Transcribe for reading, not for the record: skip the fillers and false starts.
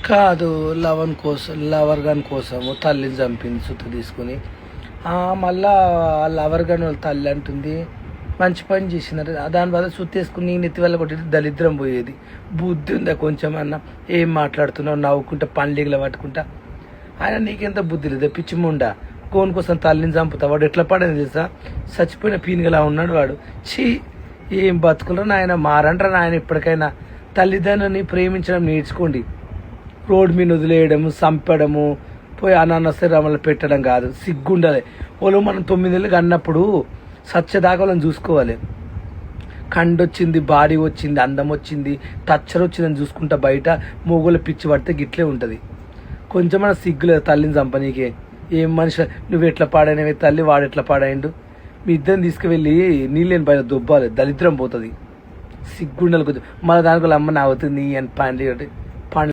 కాదు, lover gun కోసము తల్లిని చంపింది సుత్తు తీసుకుని. మళ్ళా ఆ లవర్ గన్ వాళ్ళ తల్లి అంటుంది మంచి పని చేసినారు, దాని వల్ల సుత్తు వేసుకుని నెత్తి వల్ల కొట్టేది దరిద్రం పోయేది. బుద్ధి ఉందా కొంచెం అన్న? ఏం మాట్లాడుతున్నావు? నవ్వుకుంటా పండ్లీగల పట్టుకుంటా. ఆయన నీకెంత బుద్ధి లేదా పిచ్చిముండా? కోన్ కోసం తల్లిని చంపుతా. వాడు ఎట్లా పడని తెలుసా? చచ్చిపోయిన పీనుగలా ఉన్నాడు వాడు. ఛీ, ఏం బతుకులరా నాయన, మారంటారా నాయన. ఇప్పటికైనా తల్లిదండ్రులని ప్రేమించడం నేర్చుకోండి. రోడ్డు మీద వదిలేయడము, చంపడము, పోయి అనానసరామలు పెట్టడం కాదు. సిగ్గుండాలి. వాళ్ళు మనం 9 ఏళ్ళకి అన్నప్పుడు సత్యదాకా వాళ్ళని చూసుకోవాలి. కండొచ్చింది, బాడీ వచ్చింది, అందం వచ్చింది, టచ్చర్ వచ్చిందని చూసుకుంటా బయట మొగోళ్ళ పిచ్చి పడితే గిట్లే ఉంటుంది. కొంచెమైనా సిగ్గులేదు తల్లిని చంపనీకే. ఏం మనిషి నువ్వు ఎట్లా పాడైనవి, తల్లి వాడు ఎట్లా పాడాయిండు. మీ ఇద్దరిని తీసుకువెళ్ళి నీళ్ళని బయట దుబ్బాలి, దరిద్రం పోతుంది. సిగ్గుండాలి కొంచెం. మళ్ళీ దానికి అమ్మ నవ్వుతుంది అని పండి